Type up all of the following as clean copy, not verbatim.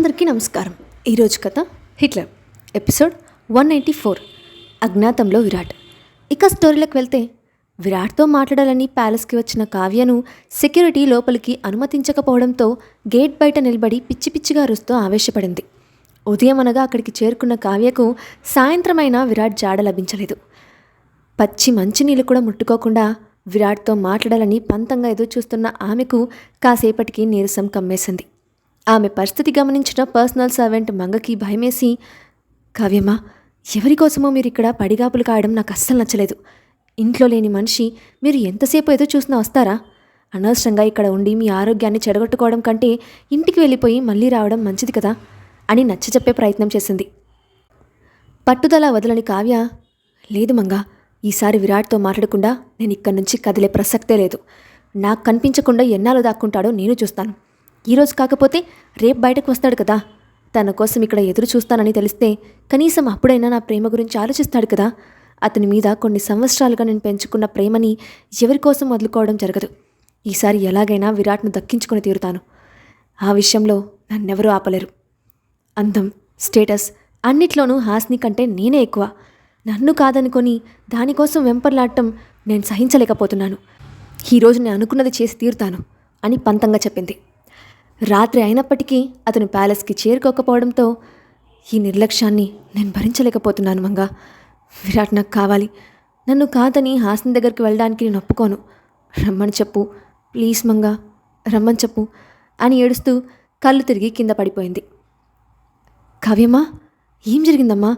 అందరికీ నమస్కారం. ఈరోజు కథ హిట్లర్ ఎపిసోడ్ 194 అజ్ఞాతంలో విరాట్. ఇక స్టోరీలోకి వెళ్తే, విరాట్తో మాట్లాడాలని ప్యాలెస్కి వచ్చిన కావ్యను సెక్యూరిటీ లోపలికి అనుమతించకపోవడంతో గేట్ బయట నిలబడి పిచ్చి పిచ్చిగా అరుస్తూ ఆవేశపడింది. ఉదయం అనగా అక్కడికి చేరుకున్న కావ్యకు సాయంత్రమైన విరాట్ జాడ లభించలేదు. పచ్చి మంచినీళ్ళు కూడా ముట్టుకోకుండా విరాట్తో మాట్లాడాలని పంతంగా ఎదురు చూస్తున్న ఆమెకు కాసేపటికి నీరసం కమ్మేసింది. ఆమె పరిస్థితి గమనించిన పర్సనల్ సర్వెంట్ మంగకి భయమేసి, కావ్యమ్మ, ఎవరికోసమో మీరు ఇక్కడ పడిగాపులు కాయడం నాకు అస్సలు నచ్చలేదు. ఇంట్లో లేని మనిషి మీరు ఎంతసేపు ఎదురు చూసినా వస్తారా? అనవసరంగా ఇక్కడ ఉండి మీ ఆరోగ్యాన్ని చెడగొట్టుకోవడం కంటే ఇంటికి వెళ్ళిపోయి మళ్ళీ రావడం మంచిది కదా అని నచ్చచెప్పే ప్రయత్నం చేసింది. పట్టుదల వదలని కావ్య, లేదు మంగ, ఈసారి విరాట్తో మాట్లాడకుండా నేను ఇక్కడి నుంచి కదిలే ప్రసక్తే లేదు. నాకు కనిపించకుండా ఎన్నాళ్ళు దాక్కుంటాడో నేను చూస్తాను. ఈరోజు కాకపోతే రేపు బయటకు వస్తాడు కదా. తన కోసం ఇక్కడ ఎదురు చూస్తానని తెలిస్తే కనీసం అప్పుడైనా నా ప్రేమ గురించి ఆలోచిస్తాడు కదా. అతని మీద కొన్ని సంవత్సరాలుగా నేను పెంచుకున్న ప్రేమని ఎవరి కోసం వదులుకోవడం జరగదు. ఈసారి ఎలాగైనా విరాట్ను దక్కించుకొని తీరుతాను. ఆ విషయంలో నన్నెవరూ ఆపలేరు. అందం, స్టేటస్ అన్నిట్లోనూ హాస్ని కంటే నేనే ఎక్కువ. నన్ను కాదనుకొని దానికోసం వెంపర్లాడటం నేను సహించలేకపోతున్నాను. ఈరోజు నేను అనుకున్నది చేసి తీరుతాను అని పంతంగా చెప్పింది. రాత్రి అయినప్పటికీ అతను ప్యాలెస్కి చేరుకోకపోవడంతో, ఈ నిర్లక్ష్యాన్ని నేను భరించలేకపోతున్నాను మంగా. విరాట్ నాకు కావాలి. నన్ను కాదని హాస్ని దగ్గరికి వెళ్ళడానికి నేను ఒప్పుకోను. రమ్మని చెప్పు, ప్లీజ్ మంగా, రమ్మని చెప్పు అని ఏడుస్తూ కళ్ళు తిరిగి కింద పడిపోయింది. కావ్యమ్మా, ఏం జరిగిందమ్మా?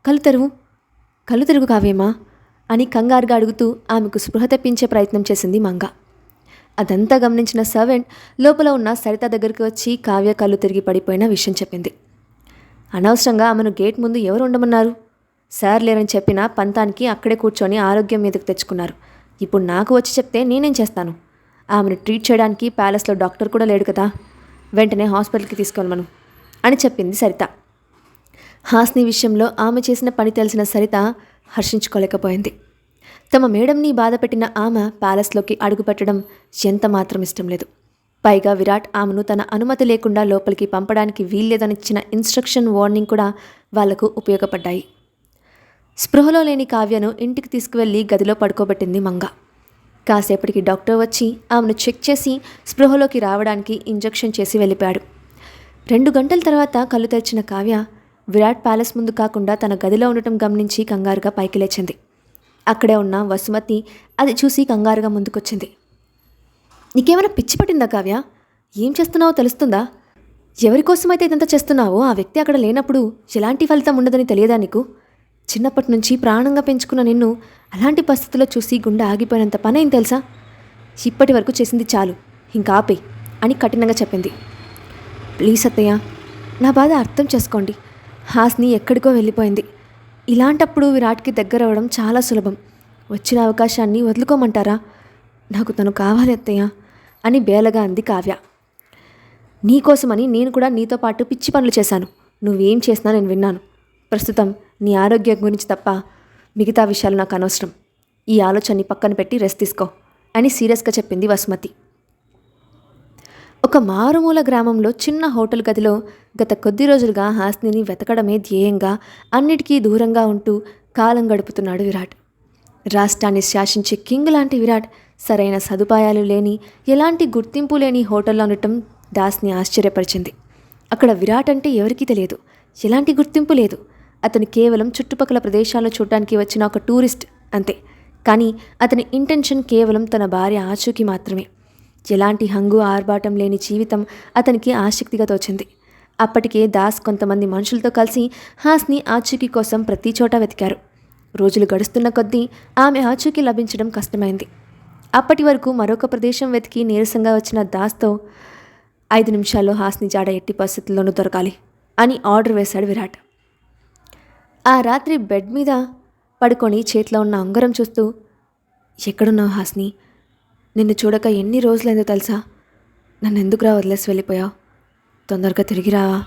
కళ్ళు తెరుగు కావ్యమ్మా అని కంగారుగా అడుగుతూ ఆమెకు స్పృహ తెప్పించే ప్రయత్నం చేసింది మంగ. అదంతా గమనించిన సర్వెంట్ లోపల ఉన్న సరిత దగ్గరికి వచ్చి కావ్య కళ్ళు తిరిగి పడిపోయిన విషయం చెప్పింది. అనవసరంగా ఆమెను గేట్ ముందు ఎవరు ఉండమన్నారు? సార్ లేరని చెప్పిన పంతానికి అక్కడే కూర్చొని ఆరోగ్యం మీదకు తెచ్చుకున్నారు. ఇప్పుడు నాకు వచ్చి చెప్తే నేనేం చేస్తాను? ఆమెను ట్రీట్ చేయడానికి ప్యాలెస్లో డాక్టర్ కూడా లేడు కదా. వెంటనే హాస్పిటల్కి తీసుకెళ్ళమను అని చెప్పింది సరిత. హాస్ని విషయంలో ఆమె చేసిన పని తెలిసిన సరిత హర్షించుకోలేకపోయింది. తమ మేడంని బాధపెట్టిన ఆమె ప్యాలెస్లోకి అడుగుపెట్టడం ఎంత మాత్రం ఇష్టం లేదు. పైగా విరాట్ ఆమెను తన అనుమతి లేకుండా లోపలికి పంపడానికి వీల్లేదనిచ్చిన ఇన్స్ట్రక్షన్, వార్నింగ్ కూడా వాళ్లకు ఉపయోగపడ్డాయి. స్పృహలో లేని కావ్యను ఇంటికి తీసుకువెళ్ళి గదిలో పడుకోబెట్టింది మంగ. కాసేపటికి డాక్టర్ వచ్చి ఆమెను చెక్ చేసి స్పృహలోకి రావడానికి ఇంజెక్షన్ చేసి వెళ్ళిపోయాడు. 2 గంటల తర్వాత కళ్ళు తెరిచిన కావ్య విరాట్ ప్యాలెస్ ముందు కాకుండా తన గదిలో ఉండటం గమనించి కంగారుగా పైకి లేచింది. అక్కడే ఉన్న వసుమతి అది చూసి కంగారుగా ముందుకొచ్చింది. నీకేమైనా పిచ్చి పట్టిందా కావ్య? ఏం చేస్తున్నావో తెలుస్తుందా? ఎవరికోసమైతే ఇదంతా చేస్తున్నావో ఆ వ్యక్తి అక్కడ లేనప్పుడు ఎలాంటి ఫలితం ఉండదని తెలియదా నీకు? చిన్నప్పటి నుంచి ప్రాణంగా పెంచుకున్న నిన్ను అలాంటి పరిస్థితుల్లో చూసి గుండె ఆగిపోయినంత పని ఏం తెలుసా? ఇప్పటి వరకు చేసింది చాలు, ఇంకా ఆపే అని కఠినంగా చెప్పింది. ప్లీజ్ అత్తయ్య, నా బాధ అర్థం చేసుకోండి. హాస్ని ఎక్కడికో వెళ్ళిపోయింది. ఇలాంటప్పుడు విరాట్కి దగ్గర అవ్వడం చాలా సులభం. వచ్చిన అవకాశాన్ని వదులుకోమంటారా? నాకు తను కావాలి అత్తయ్య అని బేలగా అంది కావ్య. నీకోసమని నేను కూడా నీతో పాటు పిచ్చి పనులు చేశాను. నువ్వేం చేసినా నేను విన్నాను. ప్రస్తుతం నీ ఆరోగ్యం గురించి తప్ప మిగతా విషయాలు నాకు అనవసరం. ఈ ఆలోచనని పక్కన పెట్టి రెస్ట్ తీసుకో అని సీరియస్గా చెప్పింది వసుమతి. ఒక మారుమూల గ్రామంలో చిన్న హోటల్ గదిలో గత కొద్ది రోజులుగా హాస్నిని వెతకడమే ధ్యేయంగా అన్నిటికీ దూరంగా ఉంటూ కాలం గడుపుతున్నాడు విరాట్. రాష్ట్రాన్ని శాసించే కింగ్ లాంటి విరాట్ సరైన సదుపాయాలు లేని, ఎలాంటి గుర్తింపు లేని హోటల్లో ఉండటం దాస్ని ఆశ్చర్యపరిచింది. అక్కడ విరాట్ అంటే ఎవరికీ తెలియదు, ఎలాంటి గుర్తింపు లేదు. అతను కేవలం చుట్టుపక్కల ప్రదేశాలను చూడటానికి వచ్చిన ఒక టూరిస్ట్ అంతే. కానీ అతని ఇంటెన్షన్ కేవలం తన భార్య ఆచూకీ మాత్రమే. ఎలాంటి హంగు ఆర్భాటం లేని జీవితం అతనికి ఆసక్తిగా తోచింది. అప్పటికే దాస్ కొంతమంది మనుషులతో కలిసి హాస్ని ఆచూకీ కోసం ప్రతి చోట వెతికారు. రోజులు గడుస్తున్న కొద్దీ ఆమె ఆచూకీ లభించడం కష్టమైంది. అప్పటి వరకు మరొక ప్రదేశం వెతికి నీరసంగా వచ్చిన దాస్తో 5 నిమిషాల్లో హాస్ని జాడ ఎట్టి పరిస్థితుల్లోనూ దొరకాలి అని ఆర్డర్ వేశాడు విరాట్. ఆ రాత్రి బెడ్ మీద పడుకొని చేతిలో ఉన్న ఉంగరం చూస్తూ, ఎక్కడున్నావు హాస్ని? నిన్ను చూడక ఎన్ని రోజులైందో తెలుసా? నన్ను ఎందుకురా వదిలేసి వెళ్ళిపోయావు? తొందరగా తిరిగి రావా?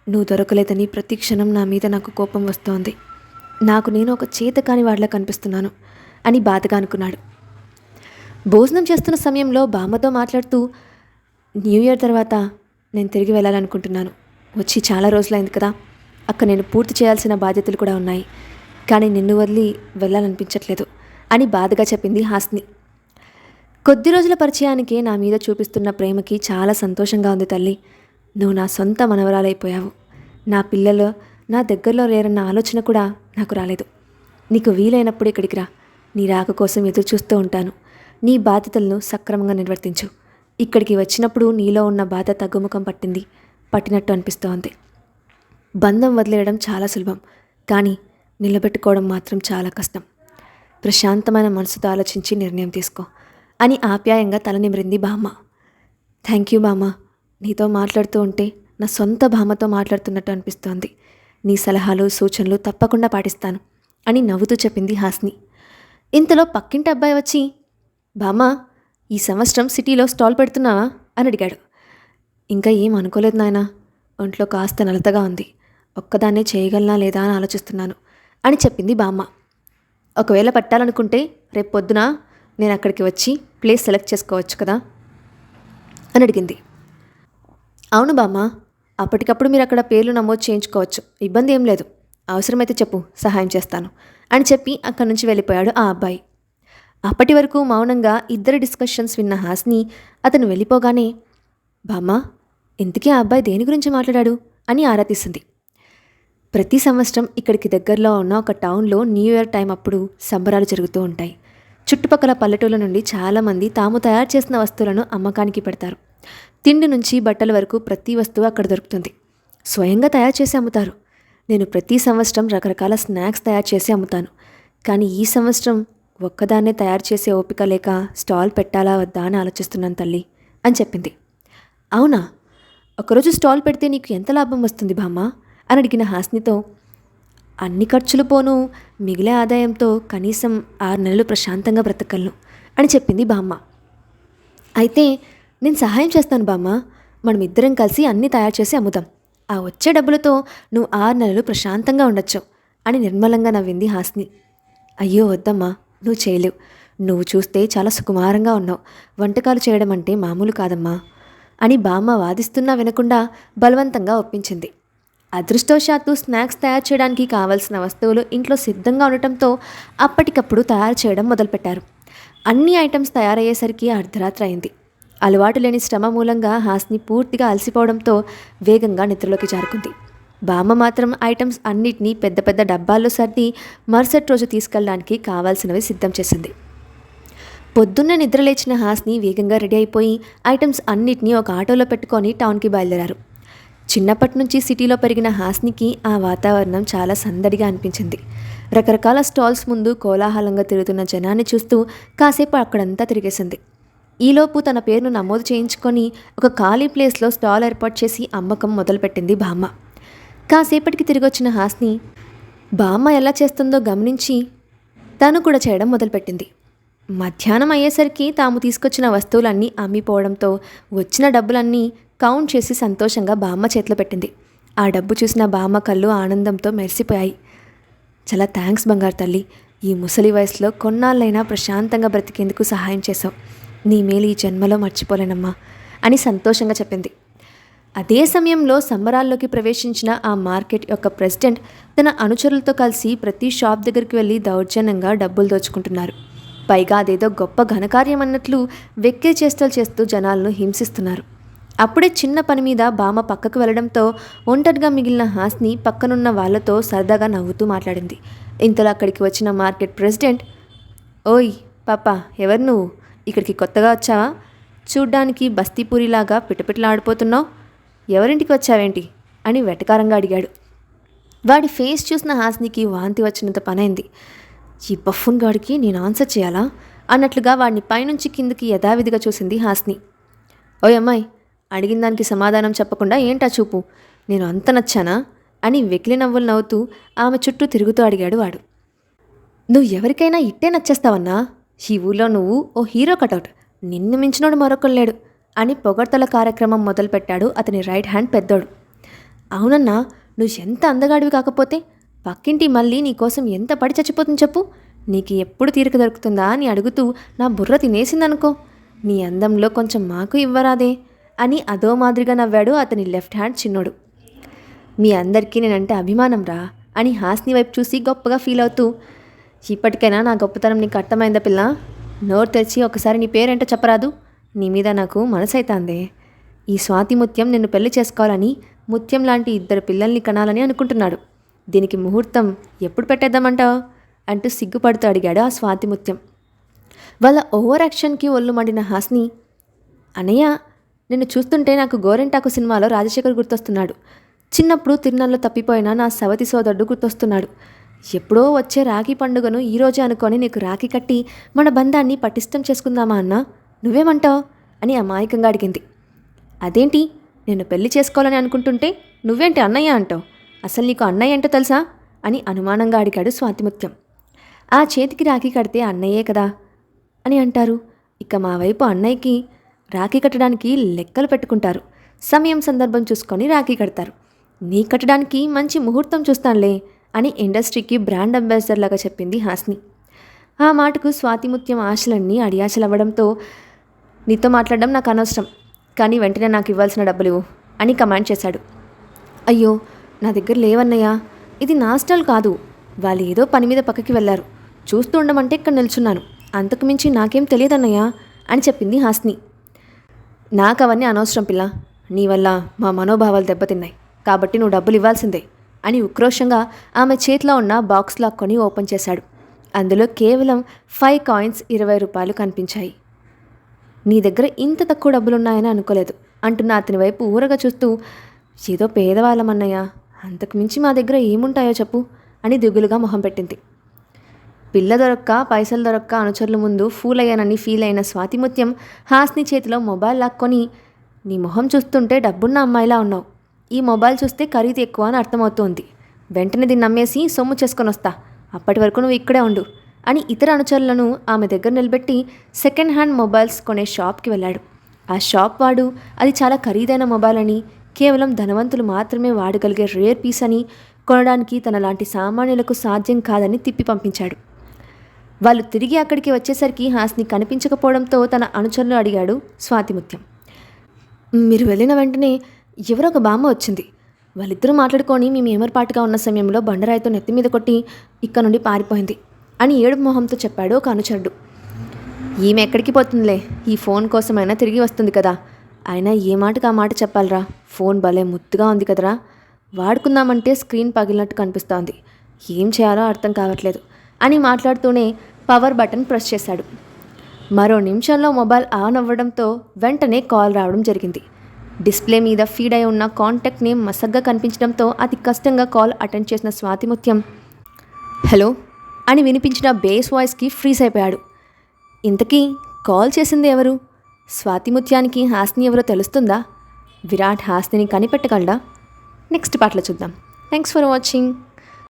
నువ్వు దొరకలేదని ప్రతి క్షణం నా మీద నాకు కోపం వస్తోంది. నేను ఒక చేతకాని వాడిలా కనిపిస్తున్నాను అని బాధగా అనుకున్నాడు. భోజనం చేస్తున్న సమయంలో బామ్మతో మాట్లాడుతూ, న్యూ ఇయర్ తర్వాత నేను తిరిగి వెళ్ళాలనుకుంటున్నాను. వచ్చి చాలా రోజులైంది కదా, అక్కడ నేను పూర్తి చేయాల్సిన బాధ్యతలు కూడా ఉన్నాయి, కానీ నిన్ను వదిలి వెళ్ళాలనిపించట్లేదు అని బాధగా చెప్పింది హాస్ని. కొద్ది రోజుల పరిచయానికే నా మీద చూపిస్తున్న ప్రేమకి చాలా సంతోషంగా ఉంది తల్లి. నువ్వు నా సొంత మనవరాలైపోయావు. నా పిల్లలు నా దగ్గరలో లేరన్న ఆలోచన కూడా నాకు రాలేదు. నీకు వీలైనప్పుడు ఇక్కడికి రా. నీ రాక కోసం ఎదురు చూస్తూ ఉంటాను. నీ బాధ్యతలను సక్రమంగా నిర్వర్తించు. ఇక్కడికి వచ్చినప్పుడు నీలో ఉన్న బాధ తగ్గుముఖం పట్టినట్టు అనిపిస్తోంది. బంధం వదిలేయడం చాలా సులభం, కానీ నిలబెట్టుకోవడం మాత్రం చాలా కష్టం. ప్రశాంతమైన మనసుతో ఆలోచించి నిర్ణయం తీసుకో అని ఆప్యాయంగా తల నిమిరింది బామ్మ. థ్యాంక్ యూ బామ్మ. నీతో మాట్లాడుతూ ఉంటే నా సొంత బామ్మతో మాట్లాడుతున్నట్టు అనిపిస్తోంది. నీ సలహాలు సూచనలు తప్పకుండా పాటిస్తాను అని నవ్వుతూ చెప్పింది హాస్ని. ఇంతలో పక్కింటి అబ్బాయి వచ్చి, బామ్మ, ఈ సంవత్సరం సిటీలో స్టాల్ పెడుతున్నావా అని అడిగాడు. ఇంకా ఏం అనుకోలేదు నాయనా, ఒంట్లో కాస్త నలతగా ఉంది, ఒక్కదాన్నే చేయగలనా లేదా అని ఆలోచిస్తున్నాను అని చెప్పింది బామ్మ. ఒకవేళ పెట్టాలనుకుంటే రేపు పొద్దున నేను అక్కడికి వచ్చి ప్లేస్ సెలెక్ట్ చేసుకోవచ్చు కదా అని అడిగింది. అవును బామ్మ, అప్పటికప్పుడు మీరు అక్కడ పేర్లు నమోదు చేయించుకోవచ్చు, ఇబ్బంది ఏం లేదు, అవసరమైతే చెప్పు, సహాయం చేస్తాను అని చెప్పి అక్కడి నుంచి వెళ్ళిపోయాడు ఆ అబ్బాయి. అప్పటి వరకు మౌనంగా ఇద్దరి డిస్కషన్స్ విన్న హాస్ని అతను వెళ్ళిపోగానే, బామ్మ, ఇంతకీ ఆ అబ్బాయి దేని గురించి మాట్లాడాడు అని ఆరా తీసింది. ప్రతి సంవత్సరం ఇక్కడికి దగ్గరలో ఉన్న ఒక టౌన్లో న్యూ ఇయర్ టైం అప్పుడు సంబరాలు జరుగుతూ ఉంటాయి. చుట్టుపక్కల పల్లెటూళ్ళ నుండి చాలామంది తాము తయారు చేసిన వస్తువులను అమ్మకానికి పెడతారు. తిండి నుంచి బట్టల వరకు ప్రతి వస్తువు అక్కడ దొరుకుతుంది. స్వయంగా తయారు చేసి అమ్ముతారు. నేను ప్రతి సంవత్సరం రకరకాల స్నాక్స్ తయారు చేసి అమ్ముతాను, కానీ ఈ సంవత్సరం ఒక్కదాన్నే తయారు చేసే ఓపిక లేక స్టాల్ పెట్టాలా వద్దా అని ఆలోచిస్తున్నాను తల్లి అని చెప్పింది. అవునా, ఒకరోజు స్టాల్ పెడితే నీకు ఎంత లాభం వస్తుంది బామ్మ అని అడిగిన హాస్నితో, అన్ని ఖర్చులు పోను మిగిలే ఆదాయంతో కనీసం 6 నెలలు ప్రశాంతంగా బ్రతకలను అని చెప్పింది బామ్మ. అయితే నేను సహాయం చేస్తాను బామ్మ, మనం ఇద్దరం కలిసి అన్నీ తయారు చేసి అమ్ముదాం, ఆ వచ్చే డబ్బులతో నువ్వు 6 నెలలు ప్రశాంతంగా ఉండొచ్చు అని నిర్మలంగా నవ్వింది హాస్ని. అయ్యో వద్దమ్మా, నువ్వు చేయలేవు, నువ్వు చూస్తే చాలా సుకుమారంగా ఉన్నావు, వంటకాలు చేయడం అంటే మామూలు కాదమ్మా అని బామ్మ వాదిస్తున్నా వినకుండా బలవంతంగా ఒప్పించింది. అదృష్టవశాత్తు స్నాక్స్ తయారు చేయడానికి కావలసిన వస్తువులు ఇంట్లో సిద్ధంగా ఉండటంతో అప్పటికప్పుడు తయారు చేయడం మొదలుపెట్టారు. అన్ని ఐటమ్స్ తయారయ్యేసరికి అర్ధరాత్రి అయింది. అలవాటు లేని శ్రమ మూలంగా హాస్ని పూర్తిగా అలసిపోవడంతో వేగంగా నిద్రలోకి జారుకుంది. బామ్మ మాత్రం ఐటమ్స్ అన్నిటినీ పెద్ద పెద్ద డబ్బాల్లో సర్ది మరుసటి రోజు తీసుకెళ్ళడానికి కావాల్సినవి సిద్ధం చేసింది. పొద్దున్న నిద్రలేచిన హాస్ని వేగంగా రెడీ అయిపోయి ఐటమ్స్ అన్నిటినీ ఒక ఆటోలో పెట్టుకొని టౌన్కి బయలుదేరారు. చిన్నప్పటి నుంచి సిటీలో పెరిగిన హాస్నికి ఆ వాతావరణం చాలా సందడిగా అనిపించింది. రకరకాల స్టాల్స్ ముందు కోలాహలంగా తిరుగుతున్న జనాన్ని చూస్తూ కాసేపు అక్కడంతా తిరిగేసింది. ఈలోపు తన పేరును నమోదు చేయించుకొని ఒక ఖాళీ ప్లేస్లో స్టాల్ ఏర్పాటు చేసి అమ్మకం మొదలుపెట్టింది బామ్మ. కాసేపటికి తిరిగొచ్చిన హాస్ని బామ్మ ఎలా చేస్తుందో గమనించి తను కూడా చేయడం మొదలుపెట్టింది. మధ్యాహ్నం అయ్యేసరికి తాము తీసుకొచ్చిన వస్తువులన్నీ అమ్మిపోవడంతో వచ్చిన డబ్బులన్నీ కౌంట్ చేసి సంతోషంగా బామ్మ చేతిలో పెట్టింది. ఆ డబ్బు చూసిన బామ్మ కళ్ళు ఆనందంతో మెరిసిపోయాయి. చాలా థ్యాంక్స్ బంగారు తల్లి, ఈ ముసలి వయసులో కొన్నాళ్ళైనా ప్రశాంతంగా బ్రతికేందుకు సహాయం చేశావు, నీ మేలు ఈ జన్మలో మర్చిపోలేనమ్మా అని సంతోషంగా చెప్పింది. అదే సమయంలో సంబరాల్లోకి ప్రవేశించిన ఆ మార్కెట్ యొక్క ప్రెసిడెంట్ తన అనుచరులతో కలిసి ప్రతి షాప్ దగ్గరికి వెళ్ళి దౌర్జన్యంగా డబ్బులు దోచుకుంటున్నారు. పైగా అదేదో గొప్ప ఘనకార్యం అన్నట్లు వెక్కిరి చేష్టలు చేస్తూ జనాలను హింసిస్తున్నారు. అప్పుడే చిన్న పని మీద బామ్మ పక్కకు వెళ్ళడంతో ఒంటరిగా మిగిలిన హాస్ని పక్కనున్న వాళ్లతో సరదాగా నవ్వుతూ మాట్లాడింది. ఇంతలో అక్కడికి వచ్చిన మార్కెట్ ప్రెసిడెంట్, ఓయ్ పాపా, ఎవరు నువ్వు? ఇక్కడికి కొత్తగా వచ్చావా? చూడ్డానికి బస్తీపూరిలాగా పిటపిటలాడిపోతున్నావు, ఎవరింటికి వచ్చావేంటి అని వెటకారంగా అడిగాడు. వాడి ఫేస్ చూసిన హాస్నికి వాంతి వచ్చినంత పనైంది. ఈ బఫూన్ గాడికి నేను ఆన్సర్ చేయాలా అన్నట్లుగా వాడిని పైనుంచి కిందకి యథావిధిగా చూసింది హాస్ని. ఓయ్ అమ్మాయి, అడిగిన దానికి సమాధానం చెప్పకుండా ఏంటా చూపు, నేను అంత నచ్చానా అని వెకిలి నవ్వులు నవ్వుతూ ఆమె చుట్టూ తిరుగుతూ అడిగాడు వాడు. నువ్వు ఎవరికైనా ఇట్టే నచ్చేస్తావన్నా, ఈ ఊళ్ళో నువ్వు ఓ హీరో కటౌట్, నిన్ను మించినోడు మరొకరు లేడు అని పొగడ్తల కార్యక్రమం మొదలుపెట్టాడు అతని రైట్ హ్యాండ్ పెద్దోడు. అవునన్నా, నువ్వు ఎంత అందగాడివి కాకపోతే పక్కింటి మళ్ళీ నీకోసం ఎంత పడి చచ్చిపోతుంది చెప్పు, నీకు ఎప్పుడు తీరిక దొరుకుతుందా అని అడుగుతూ నా బుర్ర తినేసిందనుకో, నీ అందంలో కొంచెం మాకు ఇవ్వరాదే అని అదో మాదిరిగా నవ్వాడు అతని లెఫ్ట్ హ్యాండ్ చిన్నోడు. మీ అందరికీ నేనంటే అభిమానం రా అని హాస్ని వైపు చూసి గొప్పగా ఫీల్ అవుతూ, ఇప్పటికైనా నా గొప్పతనం నీకు అర్థమైందా పిల్ల? నోరు తెరిచి ఒకసారి నీ పేరేంటో చెప్పరాదు? నీ మీద నాకు మనసైతాందే. ఈ స్వాతి ముత్యం నిన్ను పెళ్లి చేసుకోవాలని, ముత్యం లాంటి 2 పిల్లల్ని కనాలని అనుకుంటున్నాడు. దీనికి ముహూర్తం ఎప్పుడు పెట్టేద్దామంటావు అంటూ సిగ్గుపడుతూ అడిగాడు ఆ స్వాతి ముత్యం. వాళ్ళ ఓవర్ యాక్షన్కి ఒళ్ళు మండిన హాస్ని, అన్నయ్య నిన్ను చూస్తుంటే నాకు గోరెంటాకు సినిమాలో రాజశేఖర్ గుర్తొస్తున్నాడు. చిన్నప్పుడు తిరునాళ్ళలో తప్పిపోయిన నా సవతి సోదరుడు గుర్తొస్తున్నాడు. ఎప్పుడో వచ్చే రాఖీ పండుగను ఈరోజే అనుకొని నీకు రాఖీ కట్టి మన బంధాన్ని పటిష్టం చేసుకుందామా అన్న, నువ్వేమంటావు అని అమాయకంగా అడిగింది. అదేంటి, నేను పెళ్లి చేసుకోవాలని అనుకుంటుంటే నువ్వేంటి అన్నయ్య అంటావు? అసలు నీకు అన్నయ్య ఏంటో తెలుసా అని అనుమానంగా అడిగాడు స్వాతిముత్యం. ఆ చేతికి రాఖీ కడితే అన్నయ్యే కదా అని అంటారు. ఇక మా వైపు అన్నయ్యకి రాఖీ కట్టడానికి లెక్కలు పెట్టుకుంటారు. సమయం సందర్భం చూసుకొని రాఖీ కడతారు. నీ కట్టడానికి మంచి ముహూర్తం చూస్తానులే అని ఇండస్ట్రీకి బ్రాండ్ అంబాసిడర్ లాగా చెప్పింది హాస్ని. ఆ మాటకు స్వాతిముత్యం ఆశలన్నీ అడియాశలవ్వడంతో, నీతో మాట్లాడడం నాకు అనవసరం, కానీ వెంటనే నాకు ఇవ్వాల్సిన డబ్బులు అని కమాండ్ చేశాడు. అయ్యో నా దగ్గర లేవన్నయ్యా, ఇది నా స్టైల్ కాదు. వాళ్ళు ఏదో పని మీద పక్కకి వెళ్ళారు, చూస్తూ ఉండమంటే ఇక్కడ నిల్చున్నాను, అంతకుమించి నాకేం తెలియదన్నయ్యా అని చెప్పింది హాస్ని. నాకు అవన్నీ అనవసరం పిల్ల, నీ వల్ల మా మనోభావాలు దెబ్బతిన్నాయి, కాబట్టి నువ్వు డబ్బులు ఇవ్వాల్సిందే అని ఉక్రోషంగా ఆమె చేతిలో ఉన్న బాక్స్ లాక్కొని ఓపెన్ చేశాడు. అందులో కేవలం 5 కాయిన్స్ 20 రూపాయలు కనిపించాయి. నీ దగ్గర ఇంత తక్కువ డబ్బులున్నాయని అనుకోలేదు అంటున్న అతని వైపు ఊరగా చూస్తూ, ఏదో పేదవాళ్ళమన్నయ్య, అంతకుమించి మా దగ్గర ఏముంటాయో చెప్పు అని దిగులుగా మొహం పెట్టింది. పిల్ల దొరక్క పైసలు దొరక్క అనుచరుల ముందు ఫూల్ అయ్యానని ఫీల్ అయిన స్వాతిముత్యం హాస్ని చేతిలో మొబైల్ లాక్కొని, నీ మొహం చూస్తుంటే డబ్బున్న అమ్మాయిలా ఉన్నావు, ఈ మొబైల్ చూస్తే ఖరీదు ఎక్కువ అని అర్థమవుతోంది, వెంటనే దీన్ని నమ్మేసి సొమ్ము చేసుకొని వస్తా, అప్పటి వరకు నువ్వు ఇక్కడే ఉండు అని ఇతర అనుచరులను ఆమె దగ్గర నిలబెట్టి సెకండ్ హ్యాండ్ మొబైల్స్ కొనే షాప్కి వెళ్ళాడు. ఆ షాప్ వాడు అది చాలా ఖరీదైన మొబైల్ అని, కేవలం ధనవంతులు మాత్రమే వాడగలిగే రేర్ పీస్ అని, కొనడానికి తనలాంటి సామాన్యులకు సాధ్యం కాదని తిప్పి పంపించాడు. వాళ్ళు తిరిగి అక్కడికి వచ్చేసరికి హాస్ని కనిపించకపోవడంతో తన అనుచరులు అడిగాడు స్వాతిముత్యం. మీరు వెళ్ళిన వెంటనే ఎవరో ఒక బామ్మ వచ్చింది, వాళ్ళిద్దరూ మాట్లాడుకొని మేము ఏమర్పాటుగా ఉన్న సమయంలో బండరాయితో నెత్తి మీద కొట్టి ఇక్కడ నుండి పారిపోయింది అని ఏడుపు మొహంతో చెప్పాడు ఒక అనుచరుడు. ఈమె ఎక్కడికి పోతుందిలే, ఈ ఫోన్ కోసమైనా తిరిగి వస్తుంది కదా, అయినా ఏ మాటకు ఆ మాట చెప్పాలరా, ఫోన్ భలే ముద్దుగా ఉంది కదరా, వాడుకుందామంటే స్క్రీన్ పగిలినట్టు కనిపిస్తోంది, ఏం చేయాలో అర్థం కావట్లేదు అని మాట్లాడుతూనే పవర్ బటన్ ప్రెస్ చేశాడు. మరో నిమిషంలో మొబైల్ ఆన్ అవ్వడంతో వెంటనే కాల్ రావడం జరిగింది. డిస్ప్లే మీద ఫీడ్ అయి ఉన్న కాంటాక్ట్ నేమ్ మసగ్గా కనిపించడంతో అతి కష్టంగా కాల్ అటెండ్ చేసిన స్వాతిముత్యం హలో అని వినిపించిన బేస్ వాయిస్కి ఫ్రీజ్ అయిపోయాడు. ఇంతకీ కాల్ చేసింది ఎవరు? స్వాతిముత్యానికి హాస్ని ఎవరో తెలుస్తుందా? విరాట్ హాస్నిని కనిపెట్టగలడా? నెక్స్ట్ పార్ట్లో చూద్దాం. Thanks for watching.